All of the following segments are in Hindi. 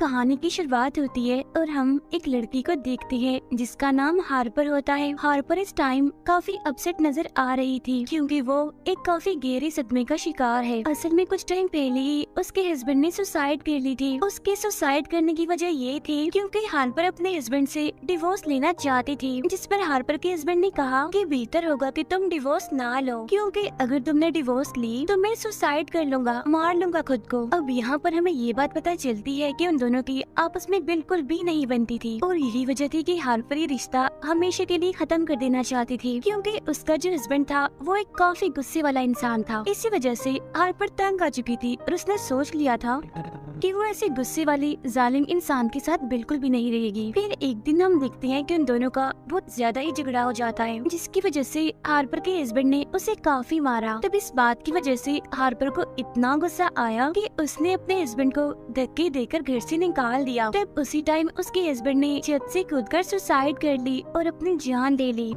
कहानी की शुरुआत होती है और हम एक लड़की को देखते हैं जिसका नाम हार्पर होता है। हार्पर इस टाइम काफी अपसेट नजर आ रही थी क्योंकि वो एक काफी गहरे सदमे का शिकार है। असल में कुछ टाइम पहले ही उसके हस्बैंड ने सुसाइड कर ली थी। उसके सुसाइड करने की वजह ये थी क्योंकि हार्पर अपने हस्बैंड से डिवोर्स लेना चाहती थी, जिस पर हार्पर के हस्बैंड ने कहा कि बेहतर होगा कि तुम डिवोर्स ना लो, क्योंकि अगर तुमने डिवोर्स ली तो मैं सुसाइड कर लूंगा, मार लूंगा खुद को। अब यहाँ पर हमें ये बात पता चलती है कि उन दोनों की आपस में बिल्कुल भी नहीं बनती थी और यही वजह थी कि हार्पर ये रिश्ता हमेशा के लिए खत्म कर देना चाहती थी, क्योंकि उसका जो हस्बैंड था वो एक काफी गुस्से वाला इंसान था। इसी वजह से हार्पर तंग आ चुकी थी और उसने सोच लिया था कि वो ऐसे गुस्से वाली जालिम इंसान के साथ बिल्कुल भी नहीं रहेगी। फिर एक दिन हम देखते हैं कि उन दोनों का बहुत ज्यादा ही झगड़ा हो जाता है, जिसकी वजह से हार्पर के हस्बैंड ने उसे काफी मारा। तब इस बात की वजह से हार्पर को इतना गुस्सा आया कि उसने अपने हस्बैंड को धक्के देकर घर से निकाल दिया। तब उसी टाइम उसके हस्बैंड ने छत से कूदकर सुसाइड कर ली और अपनी जान ले ली।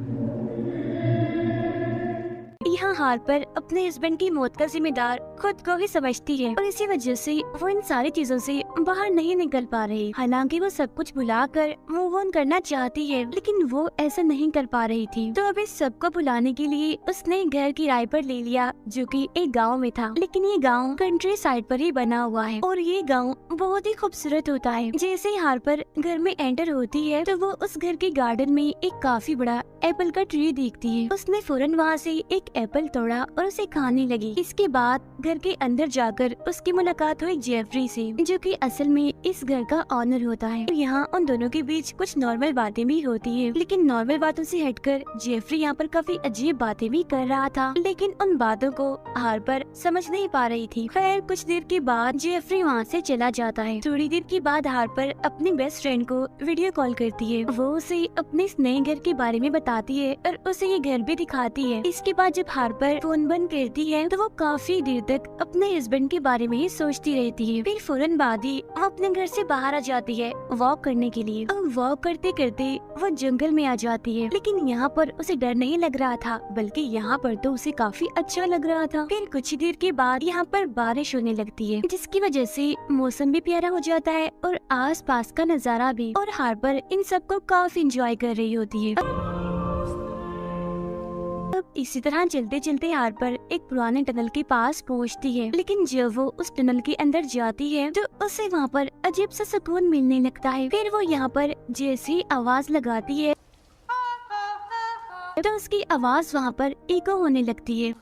यहाँ हार्पर अपने हस्बैंड की मौत का जिम्मेदार खुद को ही समझती है और इसी वजह से वो इन सारी चीजों से बाहर नहीं निकल पा रही। हालांकि वो सब कुछ भुलाकर मूव ऑन करना चाहती है, लेकिन वो ऐसा नहीं कर पा रही थी। तो अब इस सब को भुलाने के लिए उसने घर किराए पर ले लिया, जो कि एक गांव में था। लेकिन ये गांव कंट्री साइड पर ही बना हुआ है और ये गांव बहुत ही खूबसूरत होता है। जैसे ही हार्पर घर में एंटर होती है तो वो उस घर के गार्डन में एक काफी बड़ा एप्पल का ट्री देखती है। उसने फौरन वहाँ से एक एप्पल तोड़ा और उसे खाने लगी। इसके बाद घर के अंदर जाकर उसकी मुलाकात हुई जेफरी से, जो कि असल में इस घर का ऑनर होता है। यहाँ उन दोनों के बीच कुछ नॉर्मल बातें भी होती है, लेकिन नॉर्मल बातों से हटकर जेफरी यहाँ पर काफी अजीब बातें भी कर रहा था, लेकिन उन बातों को हार्पर समझ नहीं पा रही थी। खैर कुछ देर के बाद जेफरी वहाँ से चला जाता है। थोड़ी देर के बाद हार्पर अपनी बेस्ट फ्रेंड को वीडियो कॉल करती है। वो उसे अपने इस नए घर के बारे में बताती है और उसे ये घर भी दिखाती है। इसके बाद जब हार्पर फोन बंद करती है तो वो काफी देर तक अपने हस्बैंड के बारे में ही सोचती रहती है। फिर फौरन बाद ही वो अपने घर से बाहर आ जाती है वॉक करने के लिए। अब वॉक करते करते वो जंगल में आ जाती है, लेकिन यहाँ पर उसे डर नहीं लग रहा था, बल्कि यहाँ पर तो उसे काफी अच्छा लग रहा था। फिर कुछ ही देर के बाद यहाँ पर बारिश होने लगती है, जिसकी वजह से मौसम भी प्यारा हो जाता है और आस पास का नजारा भी, और हार्पर इन सबको काफी इंजॉय कर रही होती है। अब इसी तरह चलते चलते हार्पर एक पुराने टनल के पास पहुंचती है, लेकिन जब वो उस टनल के अंदर जाती है तो उसे वहाँ पर अजीब सा सुकून मिलने लगता है। फिर वो यहाँ पर जैसी आवाज लगाती है तो उसकी आवाज वहाँ पर इको होने लगती है,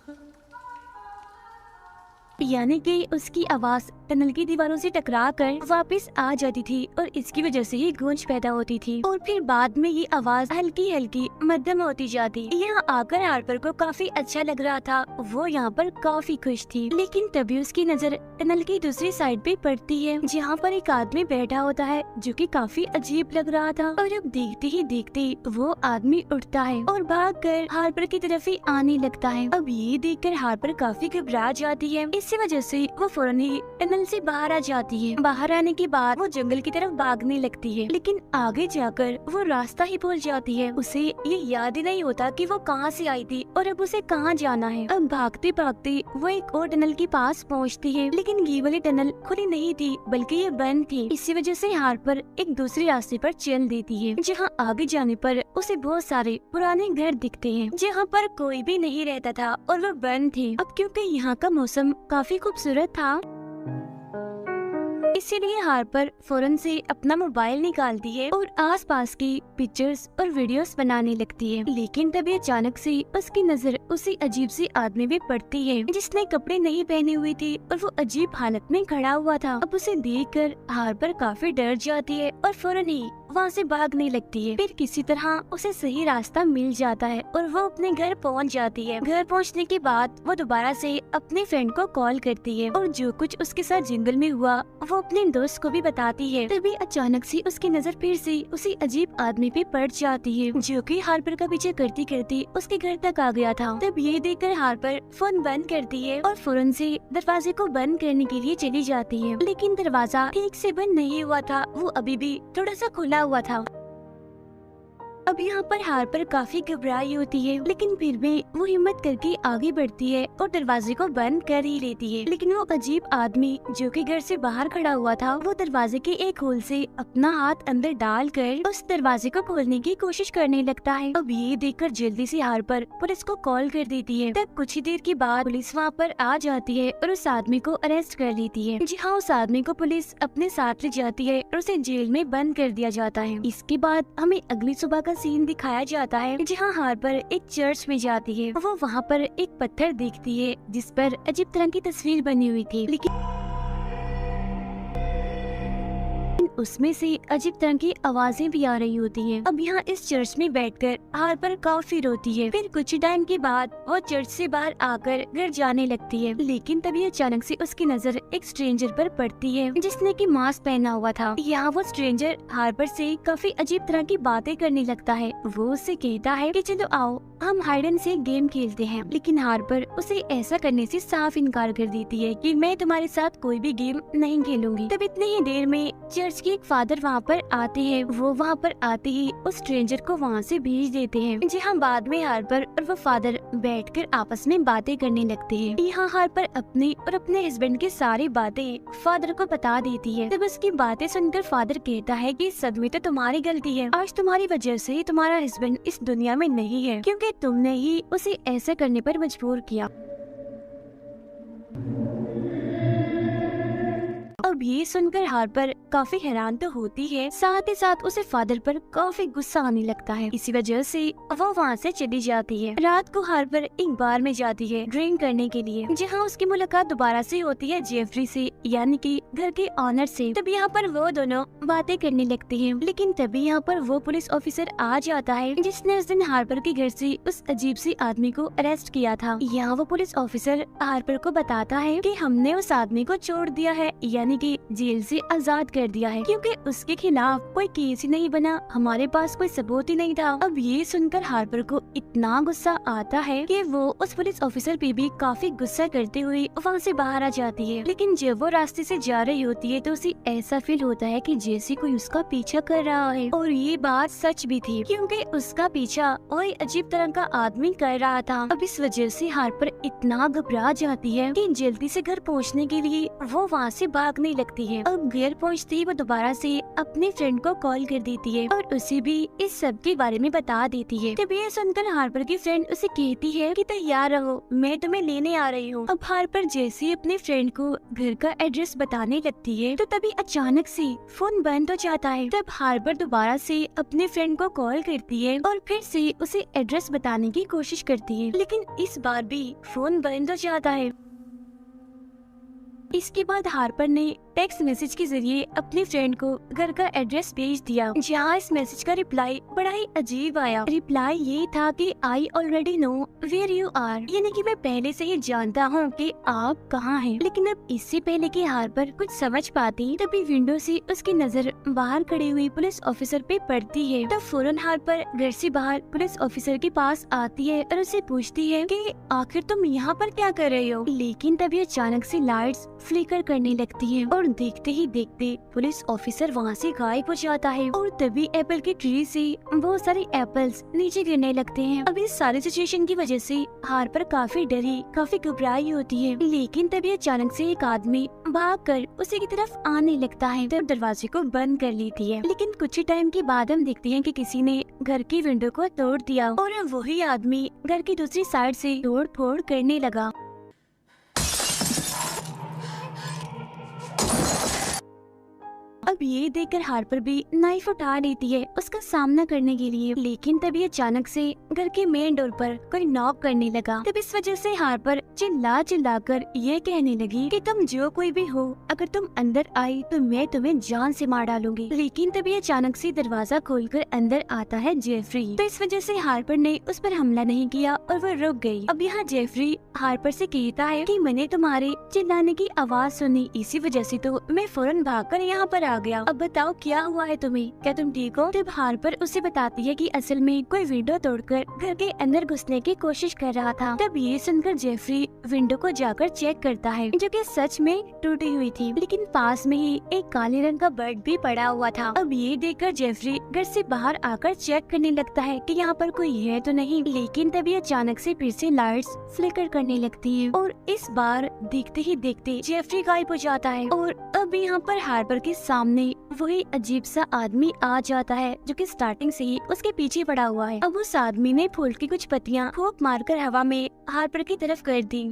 यानी कि उसकी आवाज टनल की दीवारों से टकराकर वापस आ जाती थी और इसकी वजह से ही गूंज पैदा होती थी। और फिर बाद में ये आवाज हल्की हल्की मध्यम होती जाती। यहाँ आकर हार्पर को काफी अच्छा लग रहा था, वो यहाँ पर काफी खुश थी। लेकिन तभी उसकी नजर टनल की दूसरी साइड पे पड़ती है, जहाँ पर एक आदमी बैठा होता है जो कि काफी अजीब लग रहा था। और अब देखते ही देखते वो आदमी उठता है और भागकर हार्पर की तरफ ही आने लगता है। अब ये देखकर हार्पर काफी घबरा जाती है। इसी वजह से वो फौरन ही टनल से बाहर आ जाती है। बाहर आने के बाद वो जंगल की तरफ भागने लगती है, लेकिन आगे जाकर वो रास्ता ही भूल जाती है। उसे ये याद ही नहीं होता कि वो कहाँ से आई थी और अब उसे कहाँ जाना है। अब भागते भागते वो एक और टनल के पास पहुँचती है, लेकिन ये वाली टनल खुली नहीं थी बल्कि ये बंद थी। इसी वजह से हार्पर एक दूसरे रास्ते पर चल देती है, जहाँ आगे जाने पर उसे बहुत सारे पुराने घर दिखते हैं, जहाँ पर कोई भी नहीं रहता था और वो बंद थे। अब क्योंकि यहाँ का मौसम काफी खूबसूरत था, इसीलिए हार्पर फौरन से अपना मोबाइल निकालती है और आसपास की पिक्चर्स और वीडियोस बनाने लगती है। लेकिन तभी अचानक से उसकी नजर उसी अजीब सी आदमी पे पड़ती है, जिसने कपड़े नहीं पहने हुए थे और वो अजीब हालत में खड़ा हुआ था। अब उसे देखकर हार्पर काफी डर जाती है और फौरन ही वहाँ से भागने लगती है। फिर किसी तरह उसे सही रास्ता मिल जाता है और वो अपने घर पहुँच जाती है। घर पहुँचने के बाद वो दोबारा से अपने फ्रेंड को कॉल करती है और जो कुछ उसके साथ जंगल में हुआ वो अपने दोस्त को भी बताती है। तभी अचानक से उसकी नजर फिर से उसी अजीब आदमी पे पड़ जाती है, जो कि हार्पर का पीछे करती करती उसके घर तक आ गया था। तब ये देखकर हार्पर फोन बंद करती है और फौरन से दरवाजे को बंद करने के लिए चली जाती है, लेकिन दरवाजा ठीक से बंद नहीं हुआ था, वो अभी भी थोड़ा सा खुला हुआ था। अब यहाँ पर हार्पर काफी घबराई होती है, लेकिन फिर भी वो हिम्मत करके आगे बढ़ती है और दरवाजे को बंद कर ही लेती है। लेकिन वो अजीब आदमी जो कि घर से बाहर खड़ा हुआ था, वो दरवाजे के एक होल से अपना हाथ अंदर डालकर उस दरवाजे को खोलने की कोशिश करने लगता है। अब ये देखकर जल्दी से हार्पर पुलिस को कॉल कर देती है। तब कुछ ही देर के बाद पुलिस वहाँ पर आ जाती है और उस आदमी को अरेस्ट कर लेती है। जी हाँ, उस आदमी को पुलिस अपने साथ ले जाती है और उसे जेल में बंद कर दिया जाता है। इसके बाद हमें अगली सुबह का सीन दिखाया जाता है, जहाँ हार्पर एक चर्च में जाती है। वो वहाँ पर एक पत्थर देखती है जिस पर अजीब तरह की तस्वीर बनी हुई थी, लेकिन उसमें से अजीब तरह की आवाजें भी आ रही होती हैं। अब यहाँ इस चर्च में बैठकर हार्पर काफी रोती है। फिर कुछ टाइम के बाद वो चर्च से बाहर आकर घर जाने लगती है, लेकिन तभी अचानक से उसकी नजर एक स्ट्रेंजर पर पड़ती है जिसने की मास्क पहना हुआ था। यहाँ वो स्ट्रेंजर हार्पर से काफी अजीब तरह की बातें करने लगता है। वो उससे कहता है कि चलो आओ हम हाइड एंड सीक गेम खेलते हैं, लेकिन हार्पर उसे ऐसा करने से साफ इनकार कर देती है कि मैं तुम्हारे साथ कोई भी गेम नहीं खेलूंगी। तब इतनी ही देर में चर्च के एक फादर वहाँ पर आते हैं। वो वहाँ पर आते ही उस स्ट्रेंजर को वहाँ से भेज देते हैं। जी हाँ, बाद में हार्पर और वो फादर बैठकर आपस में बातें करने लगते हैं। यहाँ हार्पर अपनी और अपने हस्बैंड की सारी बातें फादर को बता देती है। तब उसकी बातें सुनकर फादर कहता है कि सब में तो तुम्हारी गलती है, आज तुम्हारी वजह से ही तुम्हारा हस्बैंड इस दुनिया में नहीं है, क्योंकि तुमने ही उसे ऐसा करने पर मजबूर किया। अब ये सुनकर हार्पर काफी हैरान तो होती है, साथ ही साथ उसे फादर पर काफी गुस्सा आने लगता है। इसी वजह से वो वहाँ से चली जाती है। रात को हार्पर एक बार में जाती है ड्रिंक करने के लिए, जहाँ उसकी मुलाकात दोबारा से होती है जेफरी से, यानी कि घर के ऑनर से। तब यहाँ पर वो दोनों बातें करने लगते हैं, लेकिन तभी यहाँ पर वो पुलिस ऑफिसर आ जाता है जिसने उस दिन हार्पर के घर से उस अजीब सी आदमी को अरेस्ट किया था। यहाँ वो पुलिस ऑफिसर हार्पर को बताता है कि हमने उस आदमी को छोड़ दिया है, यानी कि जेल से आजाद कर दिया है, क्योंकि उसके खिलाफ कोई केस ही नहीं बना, हमारे पास कोई सबूत ही नहीं था। अब ये सुनकर हार्पर को इतना गुस्सा आता है कि वो उस पुलिस ऑफिसर पे भी काफी गुस्सा करते हुए वहाँ से बाहर आ जाती है। लेकिन जब वो रास्ते से जा रही होती है तो उसे ऐसा फील होता है कि जैसे कोई उसका पीछा कर रहा है, और ये बात सच भी थी, क्योंकि उसका पीछा वही अजीब तरह का आदमी कर रहा था। अब इस वजह से हार्पर इतना घबरा जाती है कि जल्दी से घर पहुँचने के लिए वो वहाँ से भागने लगती है। अब घर पहुँचते ही वो दोबारा से अपने फ्रेंड को कॉल कर देती है और उसे भी इस सब के बारे में बता देती है। तब ये सुनकर हार्पर की फ्रेंड उसे कहती है कि तैयार रहो, मैं तुम्हें लेने आ रही हूँ। अब हार्पर जैसे ही अपने फ्रेंड को घर का एड्रेस बताने लगती है तो तभी अचानक से फोन बंद हो जाता है। तब हार्पर दोबारा से अपने फ्रेंड को कॉल करती है और फिर से उसे एड्रेस बताने की कोशिश करती है, लेकिन इस बार भी फोन बंद हो जाता है। इसके बाद हार्पर ने टेक्स्ट मैसेज के जरिए अपने फ्रेंड को घर का एड्रेस भेज दिया, जहाँ इस मैसेज का रिप्लाई बड़ा ही अजीब आया। रिप्लाई ये था कि I already know where you are, यानी कि मैं पहले से ही जानता हूँ कि आप कहाँ हैं। लेकिन अब इससे पहले कि हार्पर कुछ समझ पाती, तभी विंडो से उसकी नजर बाहर खड़ी हुई पुलिस ऑफिसर पे पड़ती है। तब फौरन हार्पर घर से बाहर पुलिस ऑफिसर के पास आती है और उसे पूछती है कि आखिर तुम यहाँ पर क्या कर रहे हो। लेकिन तभी अचानक से लाइट्स फ्लिकर करने लगती है और देखते ही देखते पुलिस ऑफिसर वहाँ से गायब हो जाता है। और तभी एप्पल के ट्री से बहुत सारे एप्पल्स नीचे गिरने लगते हैं। अब इस सारी सिचुएशन की वजह से हार्पर काफी डरी, काफी घबराई होती है। लेकिन तभी अचानक से एक आदमी भागकर उसी की तरफ आने लगता है, तब दरवाजे को बंद कर लेती है। लेकिन कुछ ही टाइम के बाद हम देखते हैं कि किसी ने घर की विंडो को तोड़ दिया और वही आदमी घर की दूसरी साइड से तोड़ फोड़ करने लगा। अब ये देखकर हार्पर भी नाइफ उठा लेती है उसका सामना करने के लिए। लेकिन तभी अचानक से घर के मेन डोर पर कोई नॉक करने लगा। तब इस वजह से हार्पर चिल्ला कर ये कहने लगी कि तुम जो कोई भी हो, अगर तुम अंदर आई तो मैं तुम्हें जान से मार डालूंगी। लेकिन तभी अचानक से दरवाजा खोलकर अंदर आता है जेफरी। तो इस वजह से हार्पर ने उस पर हमला नहीं किया और वो रुक गई। अब यहाँ जेफरी हार्पर से कहता है कि मैंने तुम्हारे चिल्लाने की आवाज सुनी, इसी वजह से तो मैं फौरन भागकर यहाँ पर आ गया। अब बताओ क्या हुआ है तुम्हें, क्या तुम ठीक हो? तब हार्पर उसे बताती है कि असल में कोई विंडो तोड़कर घर के अंदर घुसने की कोशिश कर रहा था। तब ये सुनकर जेफरी विंडो को जाकर चेक करता है, जो कि सच में टूटी हुई थी, लेकिन पास में ही एक काले रंग का बर्ड भी पड़ा हुआ था। अब ये देखकर जेफरी घर से बाहर आकर चेक करने लगता है कि यहाँ पर कोई है तो नहीं, लेकिन तभी अचानक से फिर से लाइट्स फ्लिकर करने लगती है और इस बार देखते ही देखते जेफरी गायब हो जाता है। और अब यहाँ पर हार्पर के सामने वही अजीब सा आदमी आ जाता है, जो कि स्टार्टिंग से ही उसके पीछे पड़ा हुआ है। अब उस आदमी ने फूल की कुछ पत्तियां फूंक मारकर हवा में हार्पर की तरफ कर दी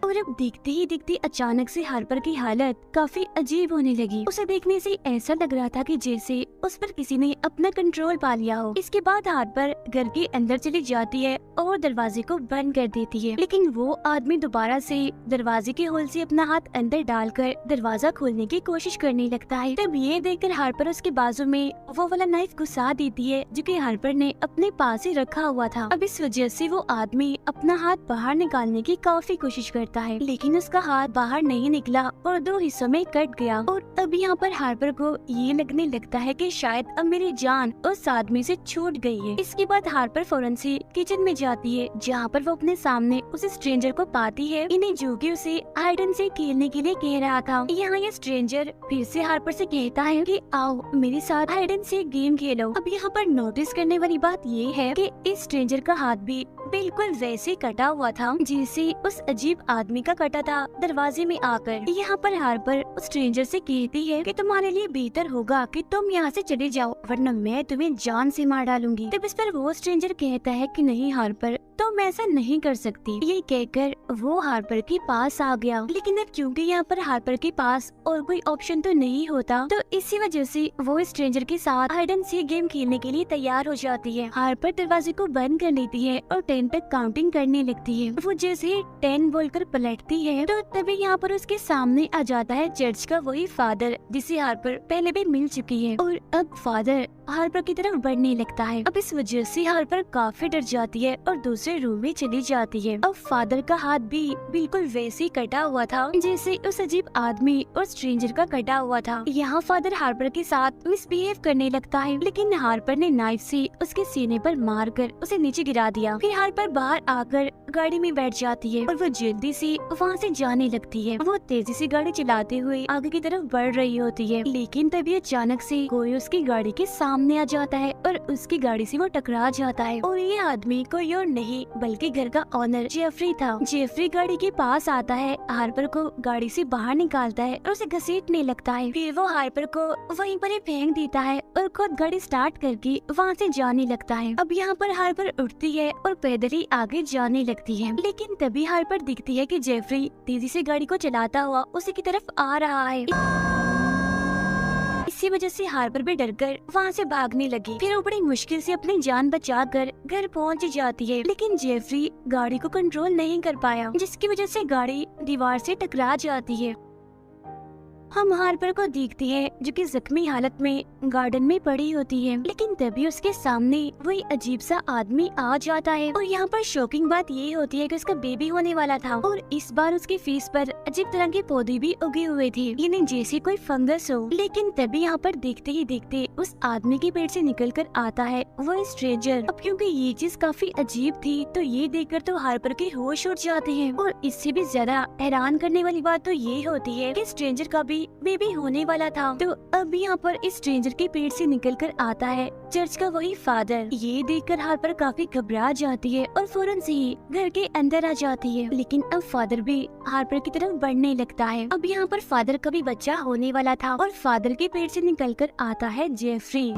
और अब देखते ही देखते अचानक से हार्पर की हालत काफी अजीब होने लगी। उसे देखने से ऐसा लग रहा था कि जैसे उस पर किसी ने अपना कंट्रोल पा लिया हो। इसके बाद हार्पर घर के अंदर चली जाती है और दरवाजे को बंद कर देती है, लेकिन वो आदमी दोबारा से दरवाजे के होल से अपना हाथ अंदर डालकर दरवाजा खोलने की कोशिश करने लगता है। तब ये देखकर हार्पर उसके बाजू में वो वाला नाइफ घुसा देती है, जो कि हार्पर ने अपने पास ही रखा हुआ था। अब इस वजह से वो आदमी अपना हाथ बाहर निकालने की काफी कोशिश करता है, लेकिन उसका हाथ बाहर नहीं निकला और दो हिस्सों में कट गया। और अब यहाँ पर हार्पर को ये लगने लगता है कि शायद अब मेरी जान उस आदमी से छूट गई है। इसके बाद हार्पर फौरन से किचन में जाती है, जहाँ पर वो अपने सामने उस स्ट्रेंजर को पाती है, इन्हें जो कि उसे हाइड एंड सीक खेलने के लिए कह रहा था। यहाँ ये स्ट्रेंजर फिर से हार्पर से कहता है कि आओ मेरे साथ हाइड एंड सीक गेम खेलो। अब यहाँ पर नोटिस करने वाली बात ये है कि इस स्ट्रेंजर का हाथ भी बिल्कुल वैसे कटा हुआ था जैसे उस अजीब आदमी का कटा था दरवाजे में आकर। यहाँ पर हार्पर उस स्ट्रेंजर से कहती है कि तुम्हारे लिए बेहतर होगा कि तुम यहाँ से चले जाओ, वरना मैं तुम्हें जान से मार डालूंगी। तब इस पर वो स्ट्रेंजर कहता है कि नहीं हार्पर, तुम ऐसा नहीं कर सकती। ये कहकर वो हार्पर के पास आ गया, लेकिन अब क्योंकि यहाँ पर हार्पर के पास और कोई ऑप्शन तो नहीं होता, तो इसी वजह से वो स्ट्रेंजर के साथ हाइड एंड सीक गेम खेलने के लिए तैयार हो जाती है। हार्पर दरवाजे को बंद कर लेती है और 10 तक काउंटिंग करने लगती है। वो जैसे 10 बोलकर पलटती है तो तभी यहाँ पर उसके सामने आ जाता है चर्च का वही फादर, जिसे हार्पर पहले भी मिल चुकी है। और अब फादर हार्पर की तरफ बढ़ने लगता है। अब इस वजह से हार्पर काफी डर जाती है और दूसरे रूम में चली जाती है। अब फादर का हाथ भी बिल्कुल वैसे ही कटा हुआ था जैसे उस अजीब आदमी और स्ट्रेंजर का कटा हुआ था। यहाँ फादर हार्पर के साथ मिसबिहेव करने लगता है, लेकिन हार्पर ने नाइफ से उसके सीने पर मारकर उसे नीचे गिरा दिया। फिर हार्पर बाहर आकर गाड़ी में बैठ जाती है और वो जल्दी से वहाँ से जाने लगती है। वो तेजी से गाड़ी चलाते हुए आगे की तरफ बढ़ रही होती है, लेकिन तभी अचानक से कोई उसकी गाड़ी के सामने आ जाता है और उसकी गाड़ी से वो टकरा जाता है। और ये आदमी कोई और नहीं बल्कि घर का ऑनर जेफरी था। जेफरी गाड़ी के पास आता है, हार्पर को गाड़ी से बाहर निकालता है और उसे घसीटने लगता है। फिर वो हार्पर को वहीं पर ही फेंक देता है और खुद गाड़ी स्टार्ट करके वहाँ से जाने लगता है। अब यहाँ पर हार्पर उठती है और पैदल ही आगे जाने लगती है, लेकिन तभी हार्पर दिखती है कि जेफरी तेजी से गाड़ी को चलाता हुआ उसी की तरफ आ रहा है। इसी वजह से हार्पर भी डरकर वहाँ से भागने लगी। फिर वो बड़ी मुश्किल से अपनी जान बचाकर घर पहुँच जाती है, लेकिन जेफरी गाड़ी को कंट्रोल नहीं कर पाया, जिसकी वजह से गाड़ी दीवार से टकरा जाती है। हम हार्पर को देखते हैं जो कि जख्मी हालत में गार्डन में पड़ी होती है, लेकिन तभी उसके सामने वही अजीब सा आदमी आ जाता है। और यहाँ पर शॉकिंग बात ये होती है कि उसका बेबी होने वाला था और इस बार उसके फेस पर अजीब तरह के पौधे भी उगे हुए थे, यानी जैसे कोई फंगस हो। लेकिन तभी यहाँ पर देखते ही देखते उस आदमी के पेट से निकल कर आता है वो स्ट्रेंजर। अब क्योंकि ये चीज काफी अजीब थी तो ये देखकर तो हार्पर के होश उड़ जाते हैं। और इससे भी ज्यादा हैरान करने वाली बात तो ये होती है कि स्ट्रेंजर का भी बेबी होने वाला था। तो अब यहाँ पर इस स्ट्रेंजर के पेट से निकलकर आता है चर्च का वही फादर। ये देखकर हार्पर काफी घबरा जाती है और फौरन से ही घर के अंदर आ जाती है, लेकिन अब फादर भी हार्पर की तरफ बढ़ने लगता है। अब यहाँ पर फादर का भी बच्चा होने वाला था और फादर के पेट से निकलकर आता है जेफरी।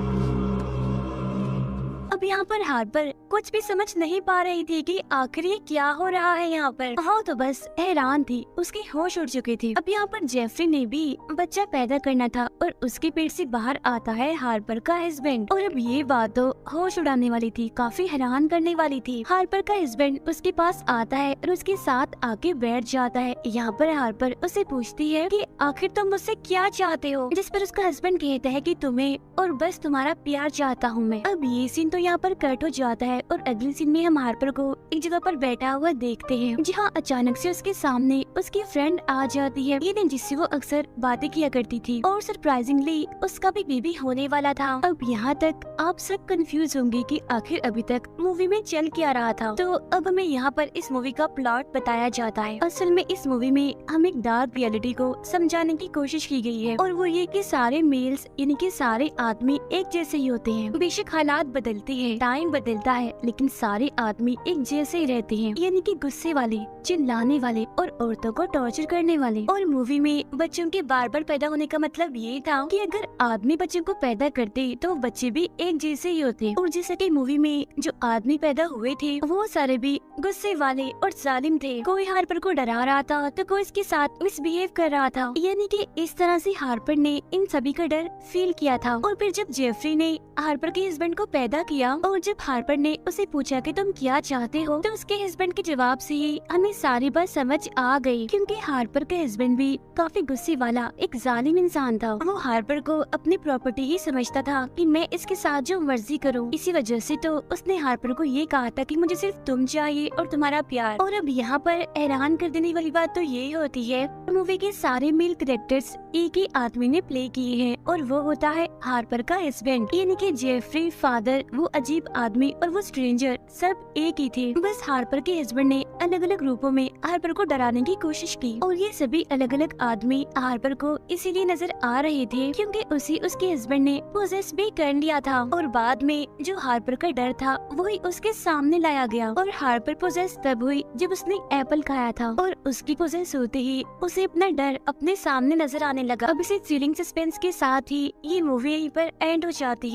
अब यहाँ पर हार्पर कुछ भी समझ नहीं पा रही थी कि आखिर ये क्या हो रहा है यहाँ पर। हाँ तो बस हैरान थी, उसके होश उड़ चुके थे। अब यहाँ पर जेफरी ने भी बच्चा पैदा करना था और उसके पेट से बाहर आता है हार्पर का हस्बैंड। और अब ये बात तो होश उड़ाने वाली थी, काफी हैरान करने वाली थी। हार्पर का हस्बैंड उसके पास आता है और उसके साथ आके बैठ जाता है। यहाँ पर हार्पर उसे पूछती है कि आखिर तुम मुझसे क्या चाहते हो, जिस पर उसका हस्बैंड कहता है कि तुम्हें और बस तुम्हारा प्यार चाहता हूँ मैं। अब ये सीन तो यहाँ पर कट हो जाता है और अगले सीन में हम हार्पर को एक जगह पर बैठा हुआ देखते हैं, जहाँ अचानक से उसके सामने उसकी फ्रेंड आ जाती है, ये जिससे वो अक्सर बातें किया करती थी, और सरप्राइजिंगली उसका भी बेबी होने वाला था। अब यहाँ तक आप सब कंफ्यूज होंगे कि आखिर अभी तक मूवी में चल क्या रहा था। तो अब हमें यहाँ पर इस मूवी का प्लॉट बताया जाता है। असल में इस मूवी में हम एक डार्क रियलिटी को समझाने की कोशिश की गई है, और वो ये कि सारे मेल्स यानी कि सारे आदमी एक जैसे ही होते हैं। बेशक हालात बदलते हैं, टाइम बदलता है, लेकिन सारे आदमी एक जैसे ही रहते हैं, यानी कि गुस्से वाले, चिल्लाने वाले और औरतों को टॉर्चर करने वाले। और मूवी में बच्चों के बार बार पैदा होने का मतलब ये था कि अगर आदमी बच्चों को पैदा करते तो बच्चे भी एक जैसे ही होते। और जैसे कि मूवी में जो आदमी पैदा हुए थे वो सारे भी गुस्से वाले और जालिम थे। कोई हार्पर को डरा रहा था तो कोई इसके साथ मिसबिहेव कर रहा था, यानी कि इस तरह से हार्पर ने इन सभी का डर फील किया था। और फिर जब जेफरी ने हार्पर के हस्बैंड को पैदा किया और जब हार्पर ने उसे पूछा कि तुम क्या चाहते हो, तो उसके हस्बैंड के जवाब से ही हमें सारी बात समझ आ गई, क्योंकि हार्पर का हस्बैंड भी काफी गुस्से वाला एक जालिम इंसान था। वो हार्पर को अपनी प्रॉपर्टी ही समझता था कि मैं इसके साथ जो मर्जी करूं। इसी वजह से तो उसने हार्पर को ये कहा था कि मुझे सिर्फ तुम चाहिए और तुम्हारा प्यार। और अब यहाँ पर हैरान कर देने वाली बात तो ये होती है, मूवी के सारे मेल कैरेक्टर्स एक ही आदमी ने प्ले किए हैं, और वो होता है हार्पर का हस्बैंड, यानी कि जेफरी, फादर, वो अजीब आदमी और वो स्ट्रेंजर सब एक ही थे। बस हार्पर के हस्बैंड ने अलग अलग रूपों में हार्पर को डराने की कोशिश की, और ये सभी अलग अलग आदमी हार्पर को इसीलिए नजर आ रहे थे क्योंकि उसे उसके हस्बैंड ने पोजेस भी कर लिया था। और बाद में जो हार्पर का डर था वही उसके सामने लाया गया, और हार्पर पोजेस तब हुई जब उसने एप्पल खाया था, और उसकी पोजेस होते ही उसे अपना डर अपने सामने नजर आने लगा। अब इसे थ्रिलिंग सस्पेंस के साथ ही ये मूवी यहीं पर एंड हो जाती है।